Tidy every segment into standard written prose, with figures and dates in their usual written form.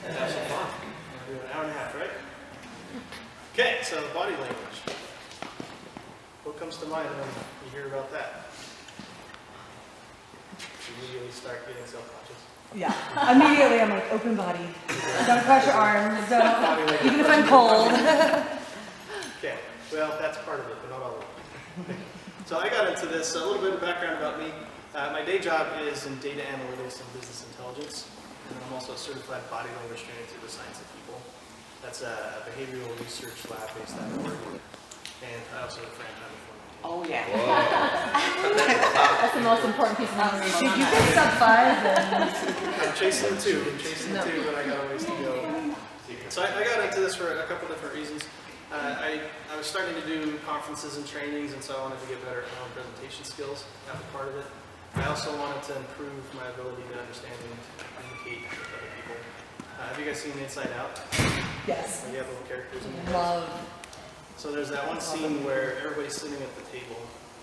Let's have some fun. We'll do an hour and a half, right? Okay, so body language. What comes to mind when you hear about that? You immediately start getting self-conscious. Yeah, immediately I'm like, open body. Don't cross your arms, don't, even if I'm cold. Okay, well, that's part of it, but not all of it. So I got into this, a little bit of background about me. My day job is in data analytics and business intelligence, and then I'm also a certified body language trainer through the Science of People. That's a behavioral research lab based out of Oregon, and I also have a friend having fun. Oh, yeah. That's the most important piece of information. Did you get sub 5? I'm chasing the two, but I got a ways to go. So I got into this for a couple different reasons. I was starting to do conferences and trainings, and so I wanted to get better at my own presentation skills. That was part of it. I also wanted to improve my ability to understand and communicate with other people. Have you guys seen Inside Out? Yes. You have little characters in there. Love. So there's that one scene where everybody's sitting at the table,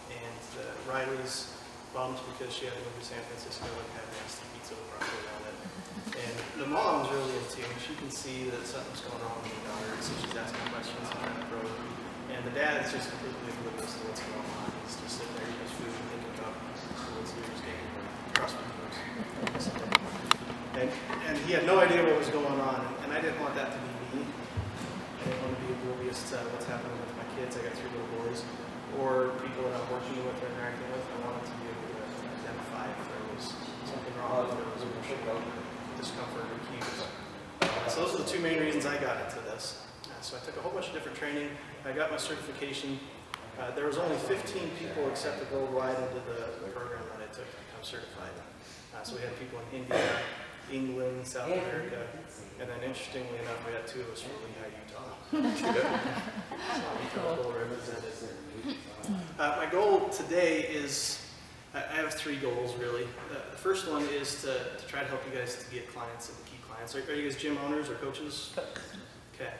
and Riley's bummed because she had to move to San Francisco and have nasty pizza with broccoli on it. And the mom's really into it. She can see that something's going on with her daughter, so she's asking questions and trying to probe. And the dad is just completely oblivious to what's going on. He's just sitting there eating his food and thinking about what's he was getting CrossFit moves. And he had no idea what was going on, and I didn't want that to be me. I didn't want to be oblivious to what's happening with my kids. I got 3 little boys, or people that I'm working with or interacting with. I wanted to be able to identify if there was something wrong, if there was emotional discomfort or cues. So those are the 2 main reasons I got into this. So I took a whole bunch of different training. I got my certification. There was only 15 people accepted worldwide into the program that I took to become certified. So we had people in India, England, South America, and then interestingly enough, we had 2 of us from Lehigh, Utah. So Utah was well represented. My goal today is, I have 3 goals really. The first one is to try to help you guys to get clients and keep clients. Are you guys gym owners or coaches? Okay.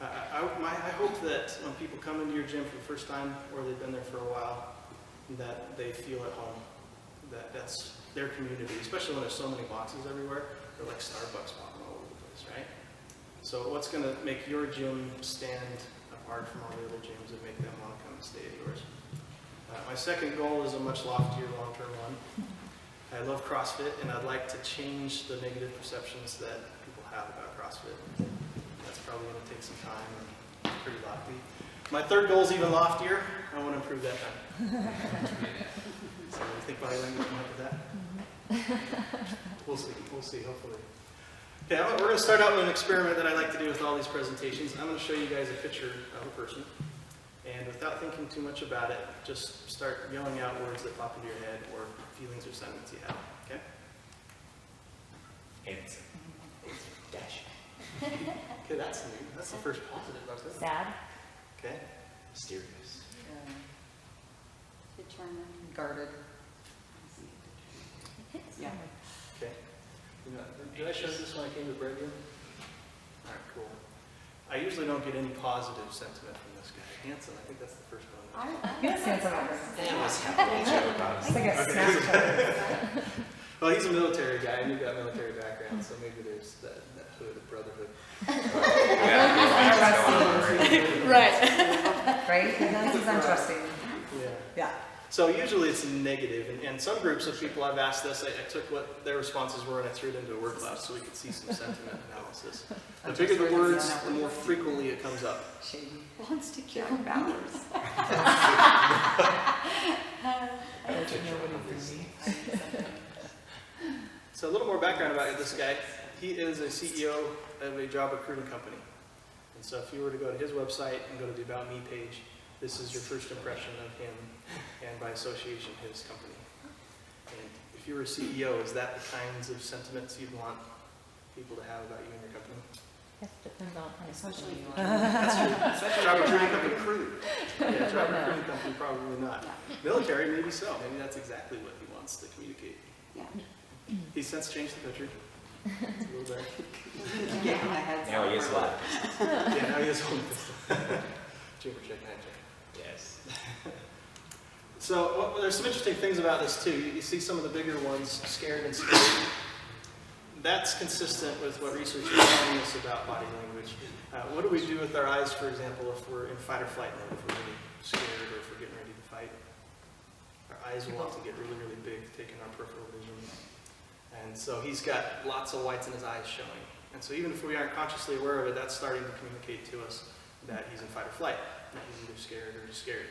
I hope that when people come into your gym for the first time, or they've been there for a while, that they feel at home. That's their community, especially when there's so many boxes everywhere. They're like Starbucks popping all over the place, right? So what's going to make your gym stand apart from all the other gyms and make them want to come and stay at yours? My second goal is a much loftier long-term one. I love CrossFit, and I'd like to change the negative perceptions that people have about CrossFit. That's probably going to take some time and pretty lofty. My third goal is even loftier. I want to improve that time. So you think body language can help with that? We'll see, hopefully. Okay, we're going to start out with an experiment that I like to do with all these presentations. I'm going to show you guys a picture of a person. And without thinking too much about it, just start yelling out words that pop into your head or feelings or sentiments you have. Okay? Handsome. Dash. Okay, that's new. That's the first positive about it. Sad. Okay. Mysterious. Determined. Guarded. Yeah. Okay. Did I show this when I came to Bread Room? All right, cool. I usually don't get any positive sentiment from this guy. Handsome, I think that's the first one. Yes, handsome. They must have a little joke about It's like a Okay. Snapchat. Well, he's a military guy, and you've got military background, so maybe there's that hood of brotherhood. Right? Right? This is untrusting. Yeah. Yeah. So usually it's negative, and some groups of people I've asked this, I took what their responses were and I threw it into a word cloud so we could see some sentiment analysis. The bigger the words, the more frequently it comes up. Shady. Wants to kill Bowers. So a little more background about this guy. He is a CEO of a job recruiting company. And so if you were to go to his website and go to the About Me page, this is your first impression of him, and by association, his company. And if you were a CEO, is that the kinds of sentiments you'd want people to have about you and your company? Yes, depends on how Especially you That's your job recruiting company crew. Yeah, job recruiting company, probably not. Military, maybe so. Maybe that's exactly what he wants to communicate. Yeah. He's since changed the picture. It's a little dark. Yeah, I had some. Now he is alive. Yeah, now he has holding pistol. Chamber check, hand check. Yes. So there's some interesting things about this too. You see some of the bigger ones scared and scared. that's consistent with what research is telling us about body language. What do we do with our eyes, for example, if we're in fight or flight mode, if we're really scared or if we're getting ready to fight? Our eyes will often get really, really big, taking our peripheral vision. And so he's got lots of whites in his eyes showing. And so even if we aren't consciously aware of it, that's starting to communicate to us that he's in fight or flight, that he's either scared or just scared.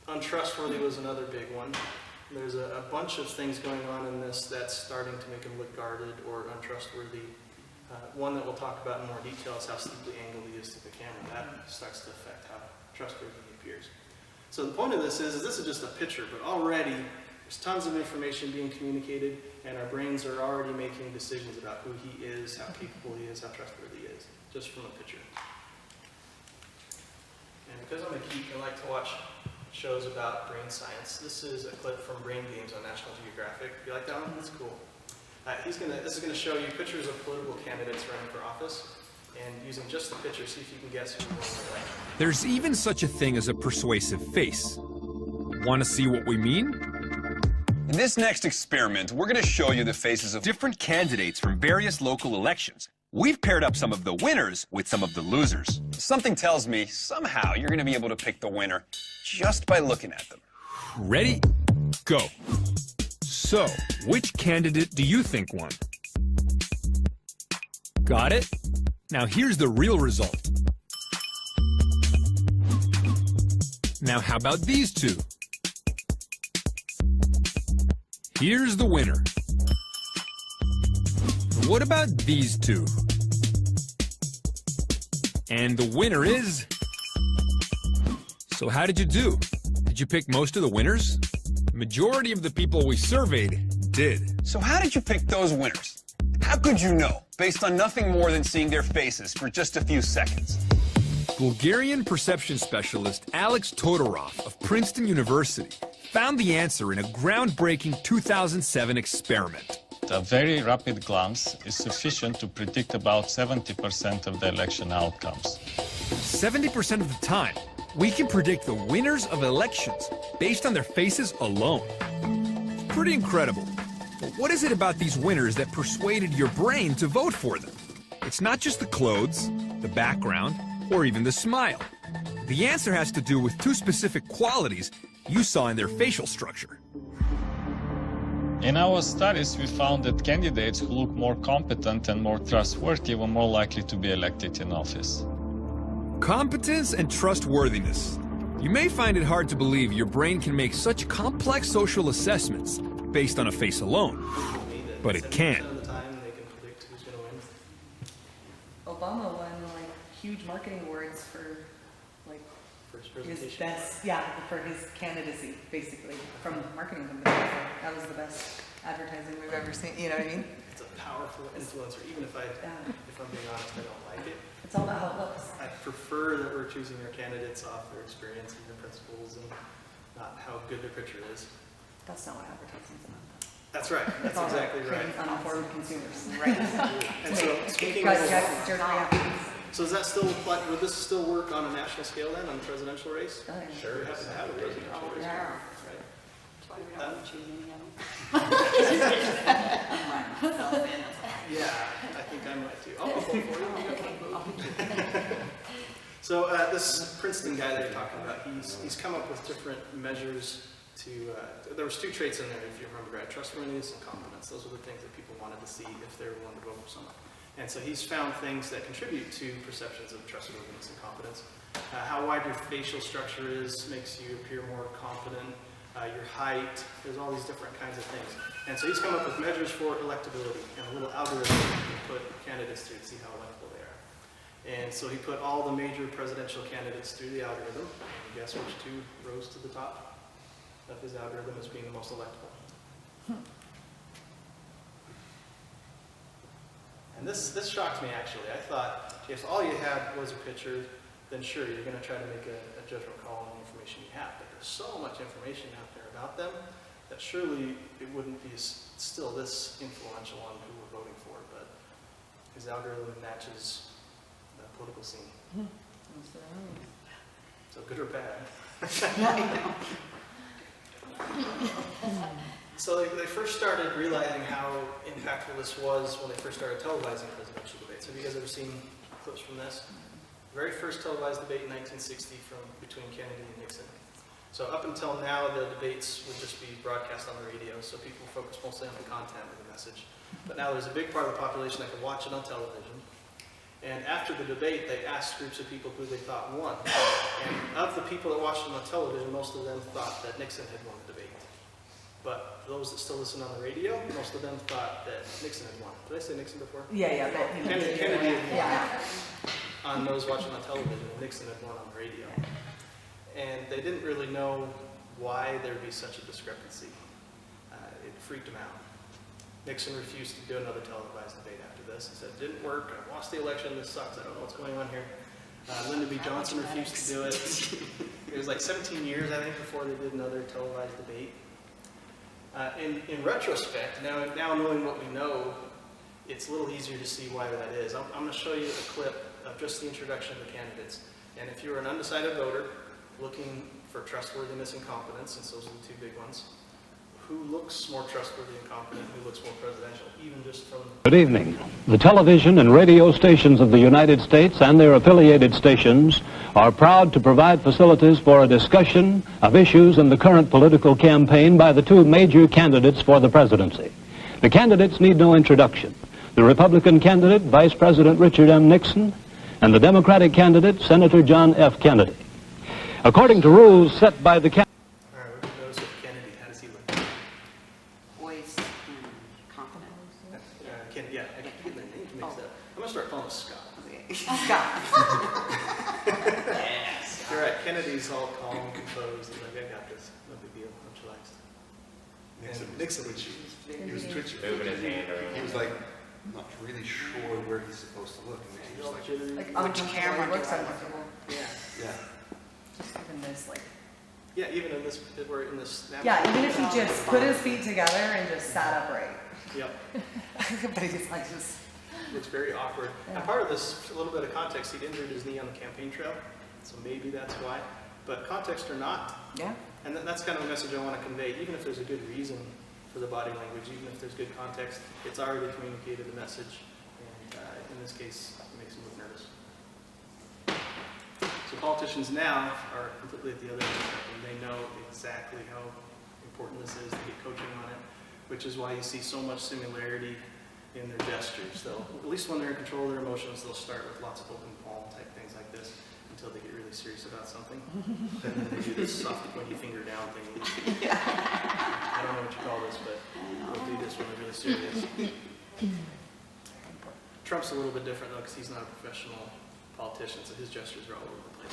Untrustworthy was another big one. There's a bunch of things going on in this that's starting to make him look guarded or untrustworthy. One that we'll talk about in more detail is how steeply angled he is to the camera. That starts to affect how trustworthy he appears. So the point of this is this is just a picture, but already there's tons of information being communicated, and our brains are already making decisions about who he is, how capable he is, how trustworthy he is, just from a picture. And because I'm a geek, I like to watch shows about brain science. This is a clip from Brain Games on National Geographic. You like that one? That's cool. This is going to show you pictures of political candidates running for office, and using just the picture, see if you can guess who won the election. There's even such a thing as a persuasive face. Want to see what we mean? In this next experiment, we're going to show you the faces of different candidates from various local elections. We've paired up some of the winners with some of the losers. Something tells me somehow you're going to be able to pick the winner just by looking at them. Ready? Go. So, which candidate do you think won? Got it? Now here's the real result. Now how about these two? Here's the winner. What about these two? And the winner is... So how did you do? Did you pick most of the winners? The majority of the people we surveyed did. So how did you pick those winners? How could you know, based on nothing more than seeing their faces for just a few seconds? Bulgarian perception specialist Alex Todorov of Princeton University found the answer in a groundbreaking 2007 experiment. A very rapid glance is sufficient to predict about 70% of the election outcomes. 70% of the time, we can predict the winners of elections based on their faces alone. Pretty incredible. But what is it about these winners that persuaded your brain to vote for them? It's not just the clothes, the background, or even the smile. The answer has to do with two specific qualities you saw in their facial structure. In our studies, we found that candidates who look more competent and more trustworthy were more likely to be elected in office. Competence and trustworthiness. You may find it hard to believe your brain can make such complex social assessments based on a face alone, but it can. 70% of the time, they can predict who's going to win. Obama won like huge marketing awards for like First his presentation. best, yeah, for his candidacy, basically, from marketing companies. That was the best advertising we've ever seen. You know what I mean? It's a powerful influencer, even if I'm being honest, I don't like it. It's all about how it looks. I prefer that we're choosing our candidates off their experience and their principles and not how good their picture is. That's not what advertising's about. That's right. It's That's all about exactly right. creating uninformed consumers. And so speaking But of, yes, jerk reactions. so does that still apply, would this still work on a national scale then, on the presidential race? Oh, yeah. Sure. We happen to have a presidential race. Yeah. Right. That's why we don't choose any of them. Yeah, I think I might too. I'll vote for you. So this Princeton guy that you're talking about, he's come up with different measures to, there was two traits in there, if you remember right, trustworthiness and competence. Those were the things that people wanted to see if they were willing to vote for someone. And so he's found things that contribute to perceptions of trustworthiness and competence. How wide your facial structure is makes you appear more competent. Your height, there's all these different kinds of things. And so he's come up with measures for electability and a little algorithm you can put candidates through to see how electable they are. And so he put all the major presidential candidates through the algorithm. And guess which two rows to the top of his algorithm as being the most electable? And this shocked me actually. I thought if all you had was a picture, then sure, you're going to try to make a judgment call on the information you have. But there's so much information out there about them that surely it wouldn't be still this influential on who we're voting for. But his algorithm matches the political scene. So good or bad? So they first started realizing how impactful this was when they first started televising presidential debates. Have you guys ever seen clips from this? Very first televised debate in 1960 between Kennedy and Nixon. So up until now, the debates would just be broadcast on the radio, so people focus mostly on the content of the message. But now there's a big part of the population that can watch it on television. And after the debate, they asked groups of people who they thought won. And of the people that watched it on television, most of them thought that Nixon had won the debate. But those that still listen on the radio, most of them thought that Nixon had won. Did I say Nixon before? Yeah, but Kennedy had won yeah. on those watching on television, and Nixon had won on the radio. And they didn't really know why there'd be such a discrepancy. It freaked them out. Nixon refused to do another televised debate after this. He said, it didn't work, I lost the election, this sucks, I don't know what's going on here. Lyndon B. Johnson refused to do it. It was like 17 years, I think, before they did another televised debate. In retrospect, now knowing what we know, it's a little easier to see why that is. I'm going to show you a clip of just the introduction of the candidates. And if you're an undecided voter looking for trustworthiness and competence, since those are the two big ones, who looks more trustworthy and competent, who looks more presidential, even just from... Good evening. The television and radio stations of the United States and their affiliated stations are proud to provide facilities for a discussion of issues in the current political campaign by the two major candidates for the presidency. The candidates need no introduction. The Republican candidate, Vice President Richard M. Nixon, and the Democratic candidate, Senator John F. Kennedy. According to rules set by the All right, what do you notice with Kennedy? How does he look? Poised and confident. Yeah, I keep getting the names mixed up. I'm going to start calling him Scott. Scott. Yes. You're right, Kennedy's all calm, composed, and like, I got this, no big deal, I'm relaxed. And Nixon would choose. He was twitching. Moving his hand around. He was like, not really sure where he's supposed to look. And he was like, Like Which camera do looks I uncomfortable. Yeah. yeah. Just even this, like. Yeah, even in this, we're in this snap. Yeah, even if he just put his feet together and just sat upright. Yep. But he's like just. It's very awkward. And part of this, a little bit of context, he'd injured his knee on the campaign trail, so maybe that's why. But context or not, Yeah. and that's kind of a message I want to convey, even if there's a good reason for the body language, even if there's good context, it's already communicated the message, and in this case, it makes him look nervous. So politicians now are completely at the other end of the spectrum. They know exactly how important this is to get coaching on it, which is why you see so much similarity in their gestures. They'll, at least when they're in control of their emotions, they'll start with lots of open palm type things like this until they get really serious about something. And then they do this soft pointy finger down thing. I don't know what you call this, but they'll do this when they're really serious. Trump's a little bit different though, because he's not a professional politician, so his gestures are all over the place.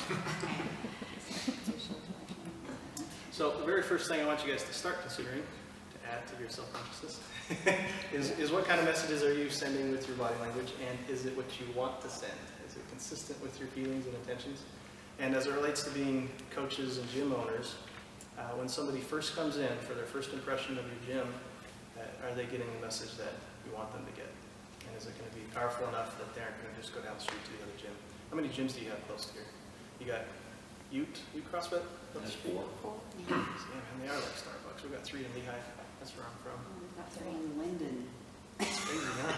So the very first thing I want you guys to start considering, to add to your self-consciousness, is what kind of messages are you sending with your body language, and is it what you want to send? Is it consistent with your feelings and intentions? And as it relates to being coaches and gym owners, when somebody first comes in for their first impression of your gym, are they getting the message that you want them to get? And is it going to be powerful enough that they aren't going to just go down the street to the other gym? How many gyms do you have close to here? You got Ute CrossFit? That's 4. Yeah, and they are like Starbucks. We've got 3 in Lehigh. That's where I'm from. We've got 3 in Linden. It's crazy, huh?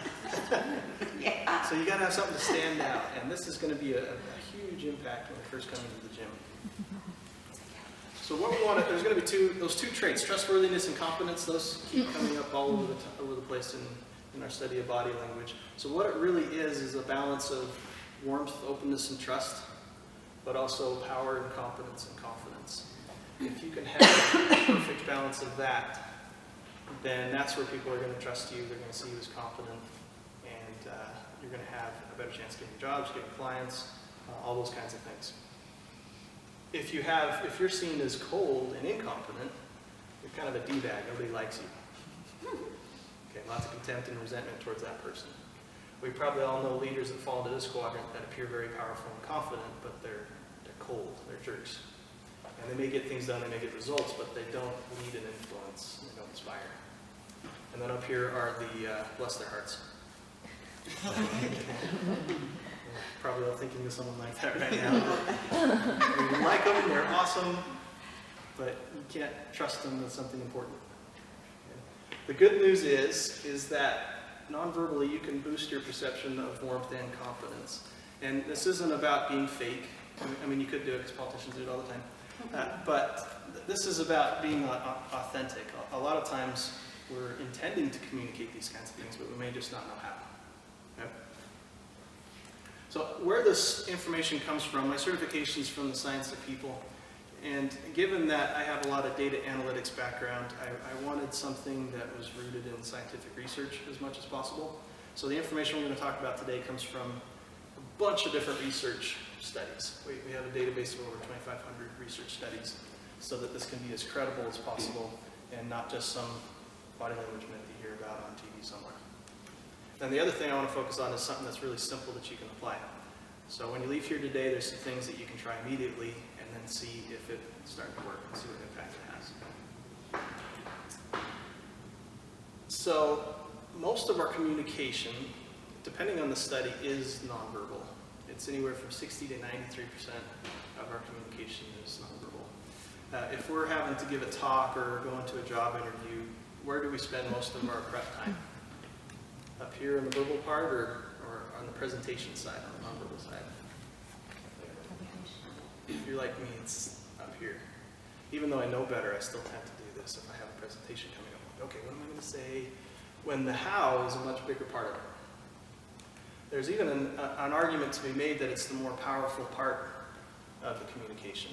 Yeah. So you got to have something to stand out, and this is going to be a huge impact when they first come into the gym. So what we want to, there's going to be those two traits, trustworthiness and confidence. Those keep coming up all over the place in our study of body language. So what it really is a balance of warmth, openness, and trust, but also power and competence and confidence. If you can have a perfect balance of that, then that's where people are going to trust you. They're going to see you as confident, and you're going to have a better chance of getting jobs, getting clients, all those kinds of things. If you're seen as cold and incompetent, you're kind of a D-bag. Nobody likes you. Okay, lots of contempt and resentment towards that person. We probably all know leaders that fall into this quadrant that appear very powerful and confident, but they're cold, they're jerks. And they may get things done, they may get results, but they don't lead and influence, they don't inspire. And then up here are the, bless their hearts. Probably all thinking of someone like that right now. You like them, they're awesome, but you can't trust them with something important. The good news is that non-verbally you can boost your perception of warmth and confidence. And this isn't about being fake. I mean, you could do it because politicians do it all the time. But this is about being authentic. A lot of times we're intending to communicate these kinds of things, but we may just not know how. Okay? So where this information comes from, my certification is from the Science of People. And given that I have a lot of data analytics background, I wanted something that was rooted in scientific research as much as possible. So the information we're going to talk about today comes from a bunch of different research studies. We have a database of over 2,500 research studies so that this can be as credible as possible and not just some body language myth you hear about on TV somewhere. And the other thing I want to focus on is something that's really simple that you can apply. So when you leave here today, there's some things that you can try immediately and then see if it's starting to work and see what impact it has. So most of our communication, depending on the study, is nonverbal. It's anywhere from 60 to 93% of our communication is nonverbal. If we're having to give a talk or go into a job interview, where do we spend most of our prep time? Up here in the verbal part or on the presentation side, on the nonverbal side? If you're like me, it's up here. Even though I know better, I still tend to do this if I have a presentation coming up. Okay, what am I going to say? When the how is a much bigger part of it. There's even an argument to be made that it's the more powerful part of the communication.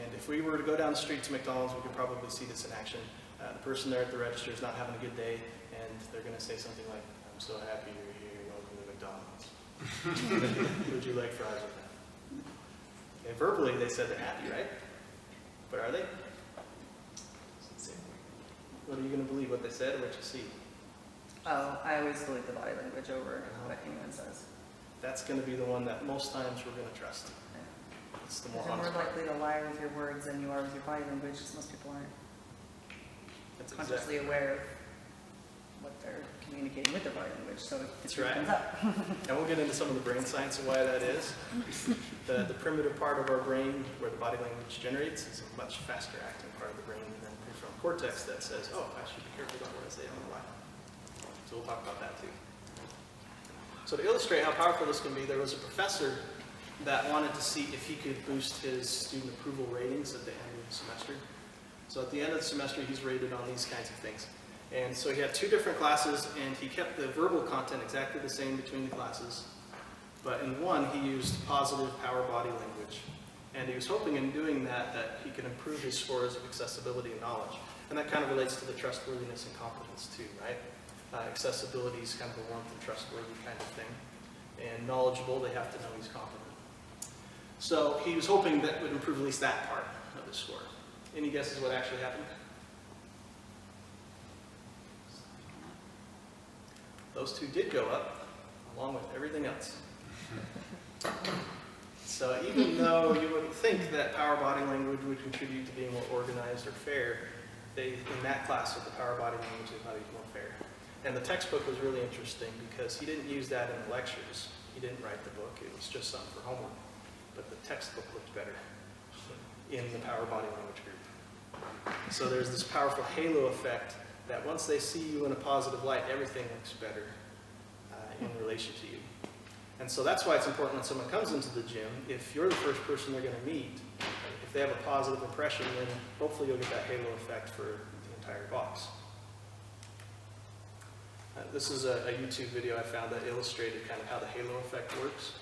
And if we were to go down the street to McDonald's, we could probably see this in action. The person there at the register is not having a good day, and they're going to say something like, "I'm so happy you're here, welcome to McDonald's. Would you like fries with that?" And verbally, they said they're happy, right? But are they? What are you going to believe, what they said or what you see? Oh, I always believe the body language over what anyone says. That's going to be the one that most times we're going to trust. It's the more You're honest more part. likely to lie with your words than you are with your body language, because most people aren't That's consciously aware of what they're communicating with their body language, so it That's truth right. comes up. And we'll get into some of the brain science of why that is. The primitive part of our brain where the body language generates is a much faster acting part of the brain than the prefrontal cortex that says, oh, I should be careful about what I say on the line. So we'll talk about that too. So to illustrate how powerful this can be, there was a professor that wanted to see if he could boost his student approval ratings at the end of the semester. So at the end of the semester, he's rated on these kinds of things. And so he had 2 different classes, and he kept the verbal content exactly the same between the classes. But in one, he used positive power body language. And he was hoping in doing that, that he could improve his scores of accessibility and knowledge. And that kind of relates to the trustworthiness and competence too, right? Accessibility is kind of a warmth and trustworthy kind of thing. And knowledgeable, they have to know he's competent. So he was hoping that would improve at least that part of his score. Any guesses what actually happened? Those 2 did go up, along with everything else. So even though you wouldn't think that power body language would contribute to being more organized or fair, in that class with the power body language, they thought he was more fair. And the textbook was really interesting because he didn't use that in the lectures. He didn't write the book. It was just something for homework. But the textbook looked better in the power body language group. So there's this powerful halo effect that once they see you in a positive light, everything looks better in relation to you. And so that's why it's important when someone comes into the gym, if you're the first person they're going to meet, if they have a positive impression, then hopefully you'll get that halo effect for the entire box. This is a YouTube video I found that illustrated kind of how the halo effect works.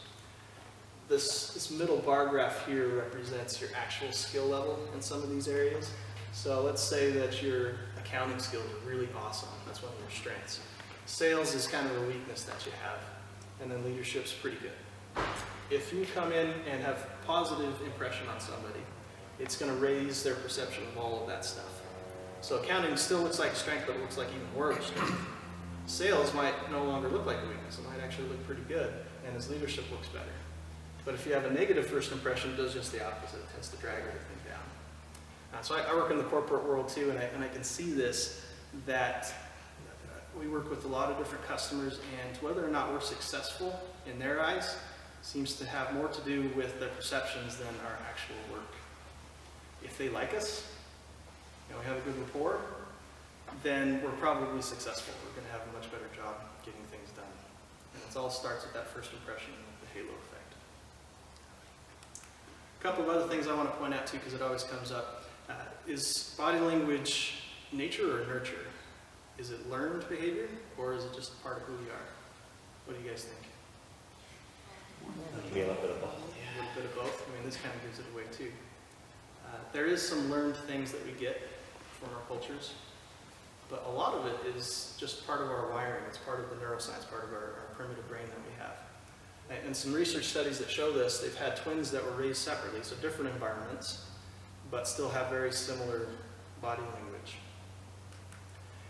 This middle bar graph here represents your actual skill level in some of these areas. So let's say that your accounting skills are really awesome. That's one of your strengths. Sales is kind of a weakness that you have. And then leadership's pretty good. If you come in and have positive impression on somebody, it's going to raise their perception of all of that stuff. So accounting still looks like strength, but it looks like even more of a strength. Sales might no longer look like a weakness. It might actually look pretty good, and his leadership looks better. But if you have a negative first impression, it does just the opposite. It tends to drag everything down. So I work in the corporate world too, and I can see this, that we work with a lot of different customers, and whether or not we're successful in their eyes seems to have more to do with their perceptions than our actual work. If they like us, we have a good rapport, then we're probably successful. We're going to have a much better job getting things done. And it all starts with that first impression, the halo effect. A couple of other things I want to point out too, because it always comes up. Is body language nature or nurture? Is it learned behavior, or is it just part of who we are? What do you guys think? Maybe a little bit of both. Yeah, a little bit of both. I mean, this kind of gives it away too. There is some learned things that we get from our cultures, but a lot of it is just part of our wiring. It's part of the neuroscience, part of our primitive brain that we have. And some research studies that show this, they've had twins that were raised separately, so different environments, but still have very similar body language.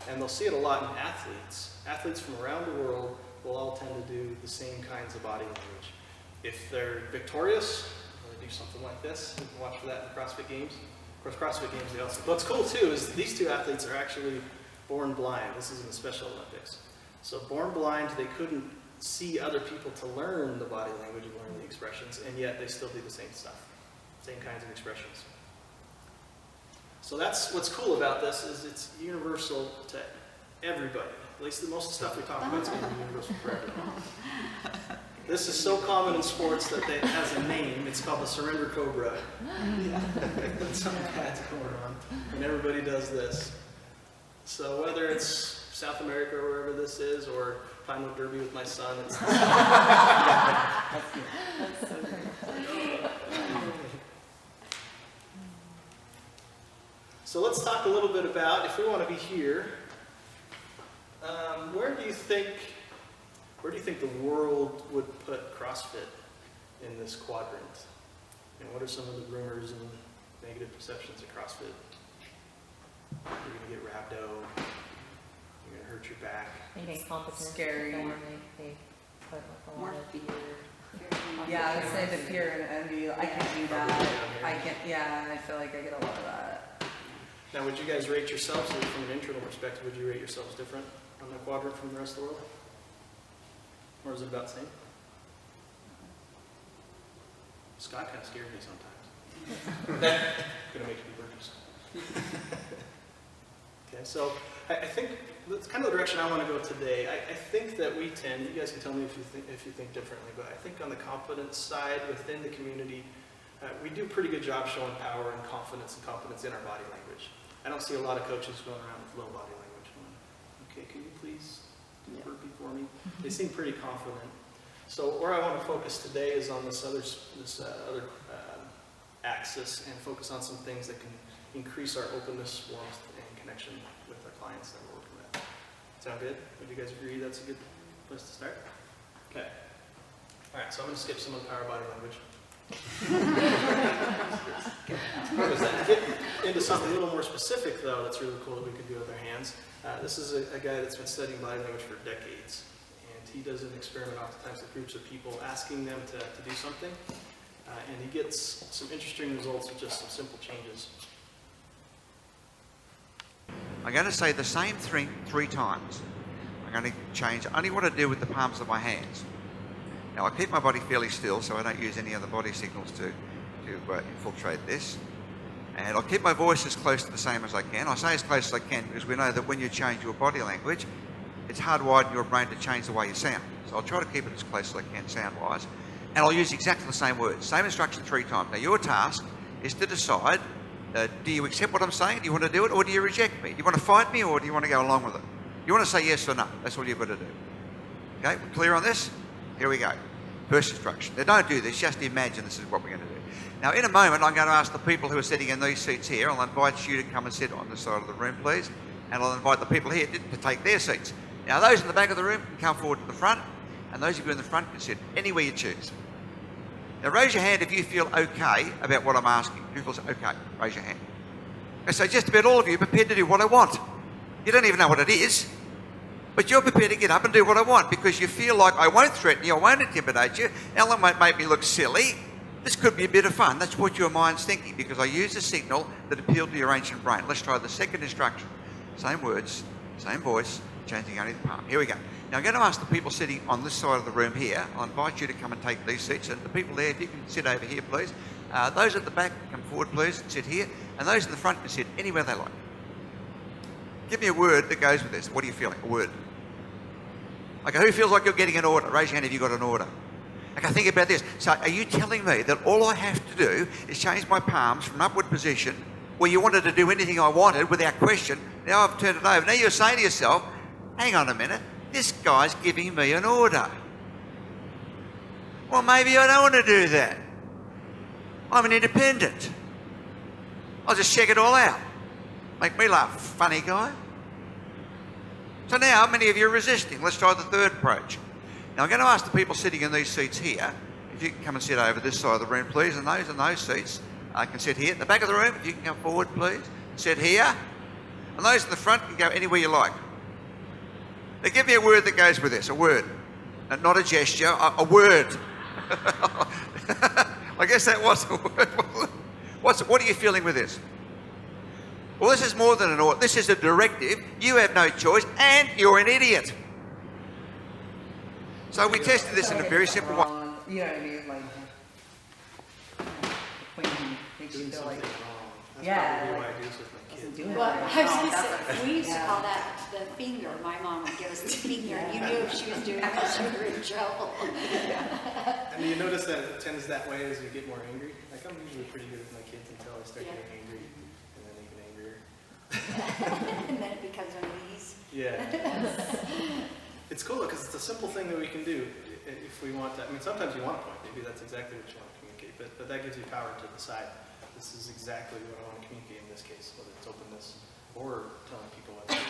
And they'll see it a lot in athletes. Athletes from around the world will all tend to do the same kinds of body language. If they're victorious, they'll do something like this. You can watch for that in the CrossFit Games. Of course, CrossFit Games, they also. What's cool too is these two athletes are actually born blind. This is in the Special Olympics. So born blind, they couldn't see other people to learn the body language and learn the expressions, and yet they still do the same stuff, same kinds of expressions. So that's what's cool about this, is it's universal to everybody. At least the most stuff we talk about is going to be universal for everyone. This is so common in sports that it has a name. It's called the surrender cobra. Something bad's going on, and everybody does this. So whether it's South America or wherever this is, or Final Derby with my son, it's So let's talk a little bit about, if we want to be here, where do you think the world would put CrossFit in this quadrant? And what are some of the rumors and negative perceptions of CrossFit? You're going to get rhabdo. You're going to hurt your back. Maybe competence. Scary. They put like a lot of fear. Yeah, I would say the fear and envy. I can do that. I can. Yeah, I feel like I get a lot of that. Now, would you guys rate yourselves, from an internal perspective, would you rate yourselves different on the quadrant from the rest of the world? Or is it about the same? Scott kind of scared me sometimes. Gonna make you be burgers. Okay, so I think that's kind of the direction I want to go today. I think that we tend, you guys can tell me if you think differently, but I think on the competence side within the community, we do a pretty good job showing power and confidence in our body language. I don't see a lot of coaches going around with low body language going, okay, can you please do a burpee for me? They seem pretty confident. So where I want to focus today is on this other axis, and focus on some things that can increase our openness, warmth, and connection with our clients that we're working with. Sound good? Would you guys agree that's a good place to start? Okay. All right, so I'm going to skip some of the power body language. Get into something a little more specific, though, that's really cool that we can do with our hands. This is a guy that's been studying body language for decades, and he does an experiment oftentimes with groups of people, asking them to do something, and he gets some interesting results with just some simple changes. I'm going to say the same thing 3 times. I'm going to change only what I do with the palms of my hands. Now, I keep my body fairly still, so I don't use any other body signals to infiltrate this. And I'll keep my voice as close to the same as I can. I say as close as I can because we know that when you change your body language, it's hardwired in your brain to change the way you sound. So I'll try to keep it as close as I can sound-wise. And I'll use exactly the same words, same instruction 3 times. Now, your task is to decide, do you accept what I'm saying? Do you want to do it, or do you reject me? Do you want to fight me, or do you want to go along with it? You want to say yes or no. That's all you've got to do. Okay, we're clear on this? Here we go. First instruction. Now, don't do this, just imagine this is what we're going to do. Now, in a moment, I'm going to ask the people who are sitting in these seats here, I'll invite you to come and sit on this side of the room, please. And I'll invite the people here to take their seats. Now, those in the back of the room can come forward to the front, and those of you in the front can sit anywhere you choose. Now, raise your hand if you feel okay about what I'm asking. Who feels okay? Raise your hand. And so just about all of you are prepared to do what I want. You don't even know what it is, but you're prepared to get up and do what I want because you feel like I won't threaten you, I won't intimidate you, Ellen won't make me look silly. This could be a bit of fun. That's what your mind's thinking because I use a signal that appealed to your ancient brain. Let's try the second instruction. Same words, same voice, changing only the palm. Here we go. Now I'm going to ask the people sitting on this side of the room here, I'll invite you to come and take these seats, and the people there, if you can sit over here, please. Those at the back, come forward, please, and sit here. And those in the front can sit anywhere they like. Give me a word that goes with this. What are you feeling? A word. Okay, who feels like you're getting an order? Raise your hand if you've got an order. Okay, think about this. So are you telling me that all I have to do is change my palms from an upward position where you wanted to do anything I wanted without question? Now I've turned it over. Now you're saying to yourself, hang on a minute, this guy's giving me an order. Well, maybe I don't want to do that. I'm an independent. I'll just check it all out. Make me laugh, funny guy. So now, many of you are resisting. Let's try the third approach. Now, I'm going to ask the people sitting in these seats here, if you can come and sit over this side of the room, please, and those seats can sit here. In the back of the room, if you can come forward, please. Sit here. And those in the front can go anywhere you like. Now, give me a word that goes with this, a word. Not a gesture, a word. I guess that was a word. What are you feeling with this? Well, this is more than an order. This is a directive. You have no choice, and you're an idiot. So we tested this in a very simple way. You know what I mean? Like, when he makes you Doing feel like, something wrong. That's yeah, probably like, why I do this with my kids. doesn't do it. Well, I was gonna Oh, say, that's- we used to yeah. call that the finger. My mom would give us the finger, and you knew if she was doing it, you were in trouble. And you notice that it tends that way as you get more angry. Like I'm usually pretty good with my kids until I start getting angry, and then even angrier. And then it becomes one of these. Yeah. It's cool because it's a simple thing that we can do if we want to. I mean, sometimes you want to point. Maybe that's exactly what you want to communicate, but that gives you power to decide. This is exactly what I want to communicate in this case, whether it's openness or telling people what to do.